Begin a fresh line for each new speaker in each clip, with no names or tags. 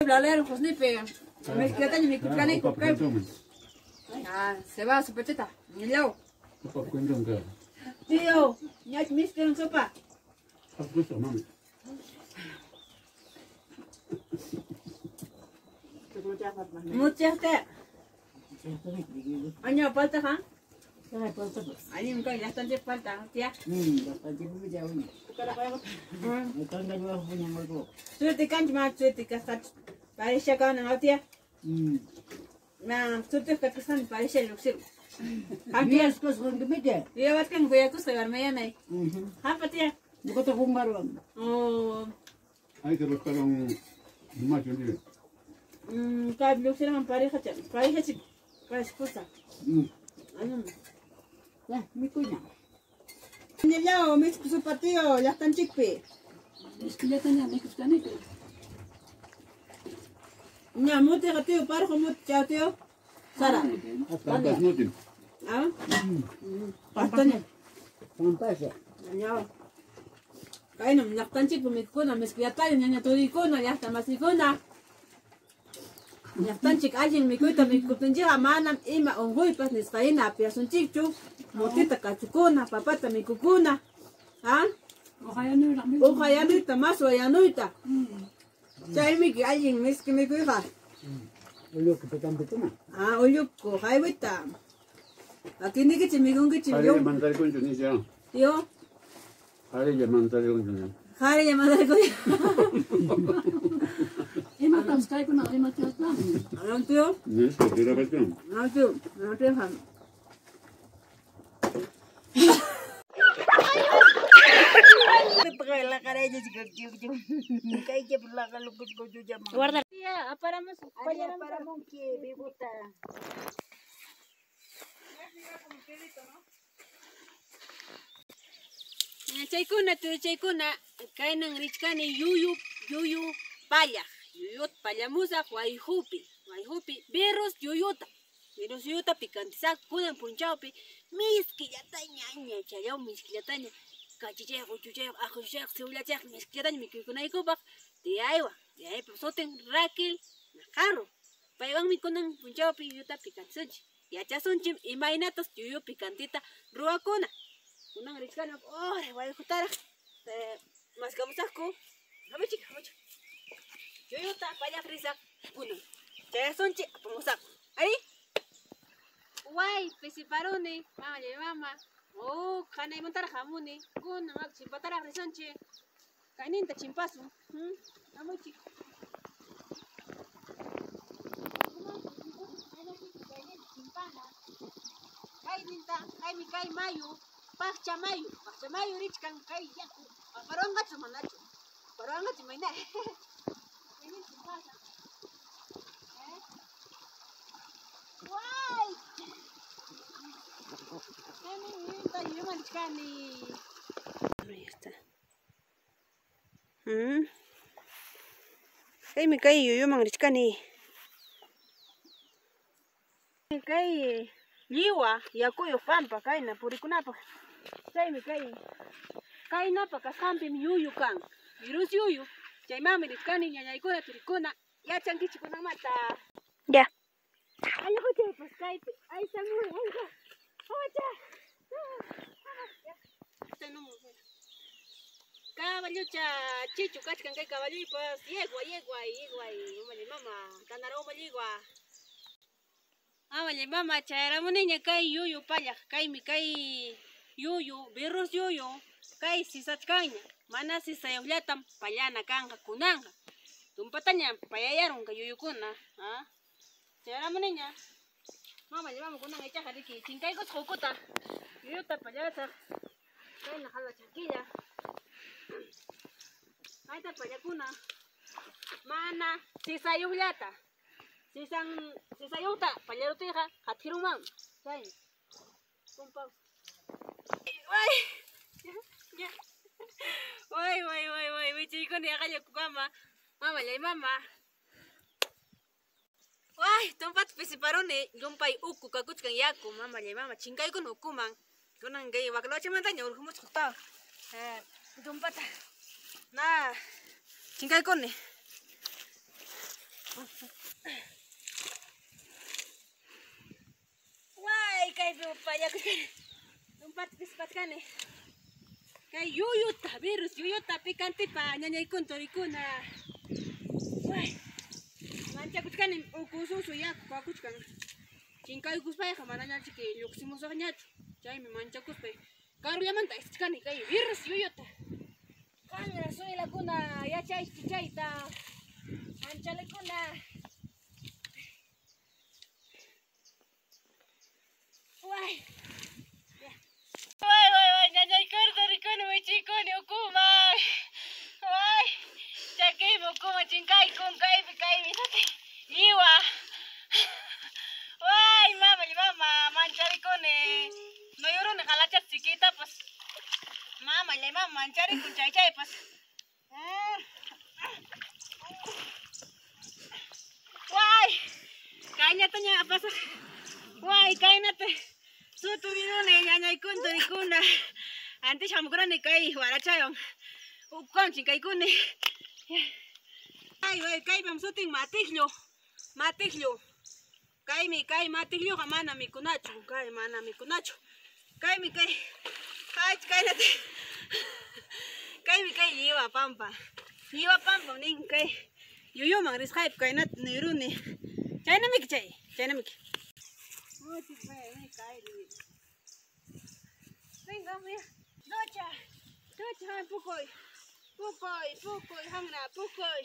Hablar pues ni pe. Me queda ni me queda ni coca. Ah, se va su peteta. Ni leo. Tío, ya me hicieron sopa. Muchas te. Año falta, ¿ah? Año nunca ya están de falta, tía. Suerte cancha más suerte que está. Parece que no tía. Na suerte que están parece el luxo.
Aquí es cosas con que me queda.
Yo voy a que voy a coser me llama. Ah, tía.
Yo te pongo barón.
Oh.
Hay que buscar un macho libre.
Cada luxo man pareja chica. Para esposa.
Ya, mi cuña.
Ni leo, me su partido, ya están chipe.
Es que ya tenía mi cuña.
Ya, mute tío, para como chao tío. Sara.
Tantas noches.
Ah? Pastanya.
Pantalla.
Ya. Kaya nam naktan chipe me kuna, me spiata nya todo ikona, ya está más ikona. Naktan chik alguien me cuita me kupenja manam ima ongoy pas ni faina piasun chichu. Motita kachukuna, papata mi kukuna. ¿Ah?
Ojalá no la misma.
Ojalá no está más o ya no está. Chay que alguien me es que me cuida.
Oye, que te cambie tú.
Ah, oye, coja y está. Aquí ni que chimigón que
Haré
chimigón.
mandar con Tunisia.
Tío,
Haré mandar con Tunisia.
jare llamada de coño.
Y no estás caigo na y no te has dado.
No, tío.
No es que quiera ver.
No, tío. No te dejan. Guarda. Ya, paramos.
Paramos que bebota.
Chaykuna, kaynan richkani yuyu palla. Yuyut pallamusa wayhupi, virus yuyuta picantiza kudan punchawpi, miskillataña ña chayaw miskillataña. Kachichaq, uchuchaq, ajuchaq, cebollachaq, miskillataña mikuykunaykupaq tiyaywan, tiyaypi soten Raquel Najarro. Paywan mikunan punchawpi yuyuta picantisunchik. Yachasunchik imaynatas yuyu picantita ruwakuna. Kunan richkani wayhutara mascamusaqku. Hamachik. Yuyuta palla frisa kunan. Chayasunchik apamusaqku. Ahí. Guay, pesiparone, mama. Oh, kanay montara jamune. Kunan chimpatara frisanche. Kaininta chimpasu. Hamachik. Kay mayu, pakcha mayu richkan kay yaku. Paronga chumanacho. Paronga chumaina. Ini chimpasa. Guay. Kami minta yuman chkani. Ahí está. Kay kay yuman richkani. Kay liwa yakuyo pampa kayna purikunapa. Chaymi kaynapa kasampi yuyu kan. Virus yuyu. Chaymami richkani ñañaykuna turikuna yachankichikunamata. Ya. Ay, oye, pues kaypi. Ay, samuel, ay. Oye. Caballucha chichu kachkan kay caballo pues yegua. Mama, kanaro maligua. Vale, mama, chayaramuniña kay yuyu palla, kay yuyu, virus yuyu, kay sisachkaña, mana sisayullatam pallana kanja kunanja. Tumpataña payayaron kay yuyukuna, chayaramuniña. Mama, kunan echaja riki, chinkaykus hukuta, yuyuta pallasa, kayna jala chanquilla. Kayta pallakuna, mana sisayullata. Sisayuta, pallarutija, hatiruman. Chay. Compau. Ya. Uy, mi chico ni haga kukama. Mama. Uy, tompat pesiparone, yompay uku kakuchkan yaku, mama, chinkay kun ukuman. Kunan gay bakloche mantaña urjumut kutao. Tompata. Na, chinkay kone. Wai, kay paya ko kan. Tempat pispat kan eh. Kay yuyuta, virus yuyuta pikante pa nyanyay kun torikuna. Wai. Mancha kuchkan ukusu ya kuchkan. Cingkai kuspai kamana nyal chike yuksimu sohnyat. Chay me mancha kuspai. Karu yaman ta iskani kay virus yuyuta. Kan soy la kuna ya chay ta. Mancha le kuna. Wai. Wai, nyanyay kur torikuna we chikoni ukuma. Wai. Chakei ukuma cingkai kun kai misate. Iwa. Wai, mama, mancari kone. No yurun kalachat chiquita pues. Mama mancari kun cai pues. Wai, kayaknya tanya apa sih? Wai, kayaknya teh. Sutu birune nyanyai kun turikuna. Anti samukuran ni kai warachayong. Ukon cingkai kune. Wai, kai bam suting matiglo. Kai matiglo kamana mikunacho, kai mana mikunacho. Kai nate. Kai iwa pampa ning kai. Yuyo mangris kai nat niruni. Chai namik. Oh, kai ni. Venga, mira. Docha, pukoy, hangna pukoy.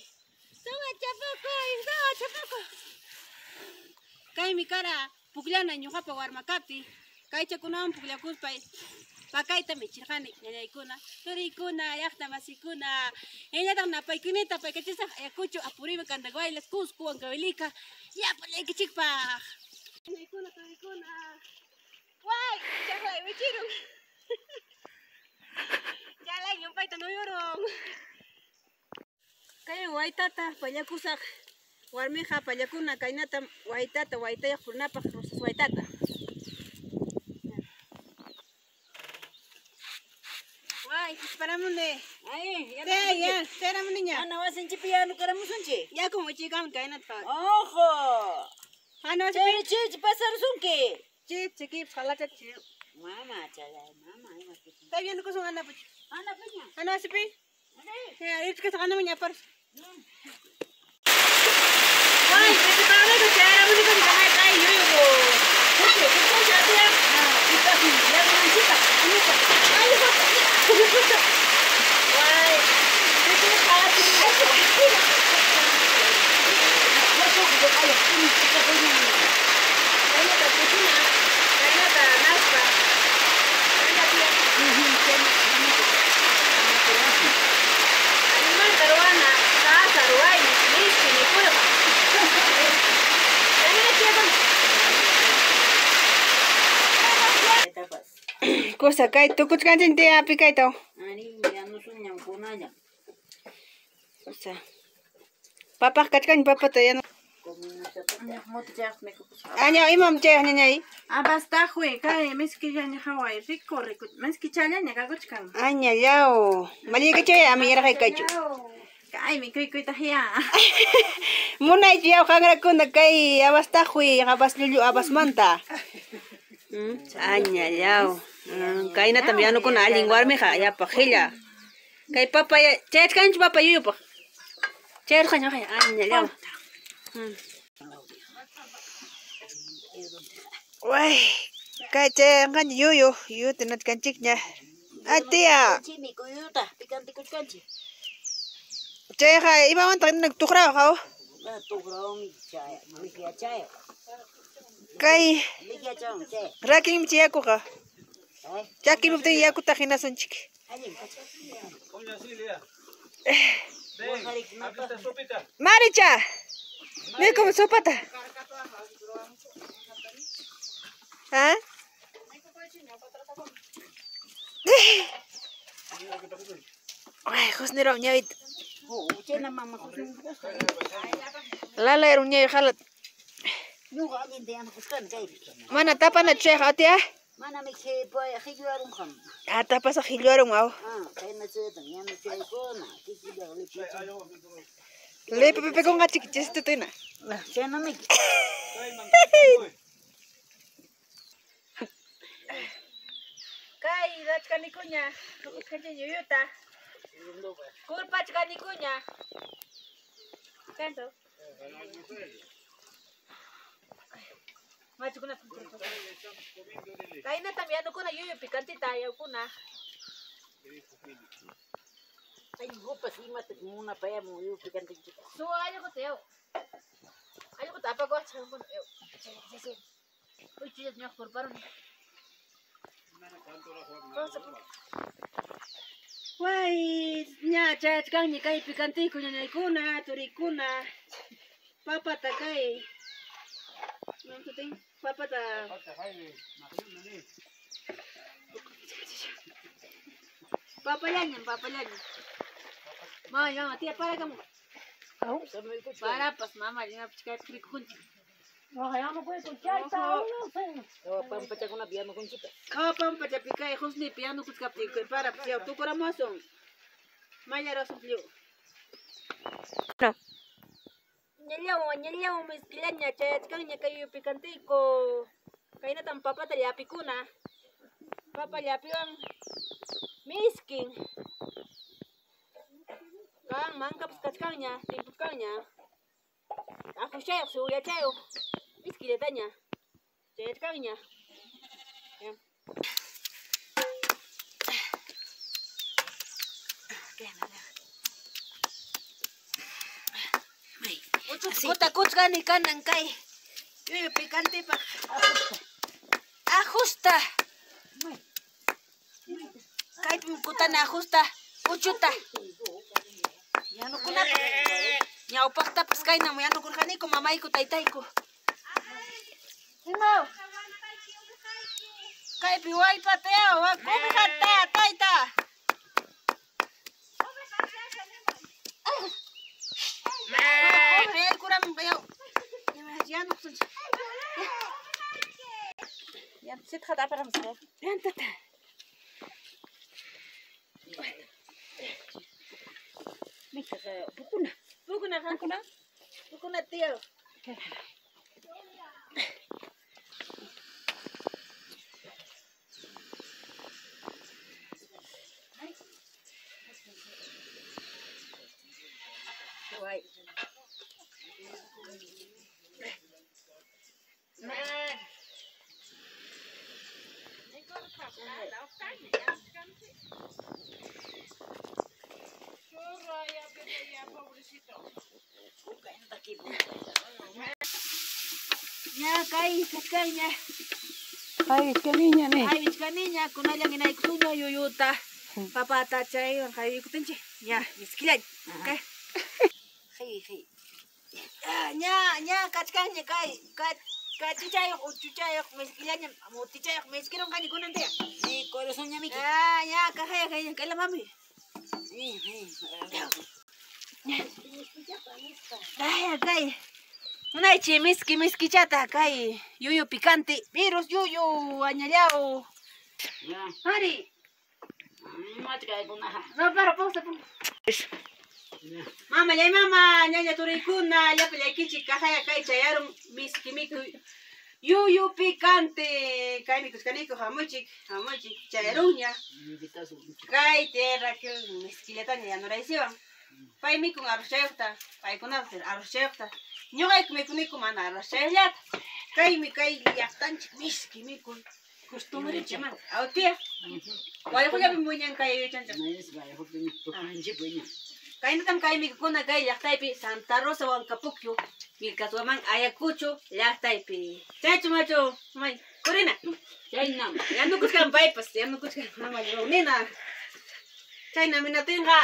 Docha pukoy. Kai mi cara puklana nyuha pa warma kapi. Kai chakunam pukla kuspai. Pakai ta michirkani nyanya ikuna. Tori ikuna yakta masikuna. Enya ta na paikuni ta paikachisa yakucho apuri kanda guailas kusku angawilika. Ya pale kichikpa. Nyanya ikuna tori ikuna. Wai, chahai wichirung. Jalai nyumpai tanuyurung. Kai waitata payakusak. Warmija payakuna kainata waitaya purnapa rosas waitata. Wai, esperamunde.
Ay,
Ya, esperamunde ya.
Ana wasin cipiano karamusunci.
Ya como chikam kainata.
Ojo.
Ana
Ceri cici pasar sunki.
Chiki salata chi.
Mama chala, mama ay masih.
Está viendo que son ana puch.
Ana punya.
Ana sipi. Ya, es que sakana munya par. Wai, itu tahu tu cara mesti kau jangan kaya yo.
Oke, kita jadi ya. Kita sih, yang kita. Ini kok. Ayo kok.
Wai, itu salah sih.
Masuk ke ayo. Ini kita punya.
Kayaknya tak punya. Kayaknya tak nasta. Kayaknya dia. Animal taruana, taruai, listi ni pula. Cosa kai tu kuch kanjin te api kai tau.
Ani ya no son yang kunanya.
Cosa. Papa kachkan papa te ya no. Año imam che nyai.
Abasta jue, kai meski ya ni Hawaii, rico. Meski chala ni kagochkan.
Aña yao. Mali ke che ami ra kai kachu.
Kai mi kai tahia.
Munai jiao kangra kunda kai abasta jue, abas lulu abas manta. Aña yao. Kai na también no con alguien guarme ya pajilla. Kai papa ya, chet kanch papa yuyo pa. Chet kanyo kai aña yao. Wai, kai che kan yuyo tenat kanciknya. Atia.
Chimi kuyuta, pikanti kuchkanchi.
Che kai iba man tak nagtukra kau.
Ba tugrao mi chaya, mi chaya.
Kai
Mi chaya che.
raking mchi aku ka.
Ay,
Jaki mubte yaku takina sunchik.
ayin kacha.
Coño, Silvia.
Ven, abriste sopita.
Maricha. Me como sopata. ¿Ah? Ay, husniro nyawit.
Oh, chena mama kusun.
Lala era un halat.
Nyuga alin de ana kuskan kai.
Mana tapa na che hatia.
Mana mi ke boy khiyarun kham.
Tapa sa hiloro mau.
Ah, kai na che tan yan che ko na. Kiki da li che. Le pepe con gachi chiste tena.
Lah, siya na may.
Kay rach kanikunya. Kaje yuyuta. Kurpach kanikunya. Kanto. Machu kuna. Kay na también kuna yuyu picante tayo kuna.
Ay, hupa si mati muna pa yan mo yung pikante kita.
So ayo ko tayo. Ayo ko tapa ko sa kun. Uy, chiyat niya kurparon. Wai, nya chat kang ni kai picante kunya ni kuna, turi kuna. Papa ta kai. Nang tuting papa ta. Papayan. Mama, tía, para kamu. Para, pas mama, ya chica krik kunci.
Kaya mo po yung kutsay, tao na sa.
Kau pampacha ko na biya mo kung kita.
Kau pam pacha pikai husni piano kutka pik para pia tu kora mosong. Maya rasu plio.
No.
Nyelyaw miskilanya chat kang nya kayu pikante ko. Kaina tam papa tali apikuna. Papa li apiang misking. Kang mangkap kacangnya, timput kangnya. Aku saya suya cayo. Miskiletanya. Chat kangnya. Ya. Takut kan ikan ng kay. Yung pikante pa. Ajusta. Kahit kutan na ajusta. Uchuta. Yan ko na. Nyaupak tapos kay na mo. Yan ko kanay ko. Mamay ko tay ko. Himaw. Kay piway pa tayo. Kumikat ta. Tay ta. Real kurang bayaw. Yan ko. Yan sit khat apa ram sa. Yan tata.
Mika sa bukuna.
Bukuna tiyo.
Wai.
Ya kay kanya.
Ay, kaninya ni.
Ay kaninya kuna lang inay kunyo yuyuta. Papata chay kay ikutin chi. Ya miskilan. Okay.
Hey.
Nya kachkanya kay chichayok uchuchayok miskilan mo tichayok miskirong kani kunan te.
Ni corazón niya Miki.
Ya kaya kay la mami. Kay. Unay chi miski chata kay yuyu picante. Virus yuyu añaleao.
Ya.
Hari.
Mati kay ko na ha.
No, para pausa. Mama, nyanya turikuna, ya pele kichi kahaya kai chayaron miski yuyu picante. Kai mikus kaniko hamuchik chayarunya. Kai terra que miskiletanya ya no raisiwan. Pai mikun arrochayota, pai kunafter arrochayota. Ñoqay mikuniko mana arrochayllata. Kai llaqtanchik miski mikun. Costumbre chaman. Autia. Wayqula bimuñan kai chancha.
Nais ba ko ni to kanji punya.
Kay natam kay mikuna kay llaqtaypi Santa Rosa Huancapukyu. Milkaswaman Ayacucho llaqtaypi. Chacho macho, may Corina.
Chay nam.
Ya no kuskan bypass, ya no kuskan mama nina. Chay na minatinga.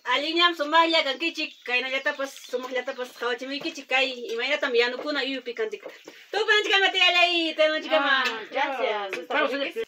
Alinyam sumahya kan kichik kay na yata pas sumahya tapas kawachimi kichik kay imayna tam ya no kuna yupi kantik. Tu panchika material ahí, te no chica ma.
Gracias.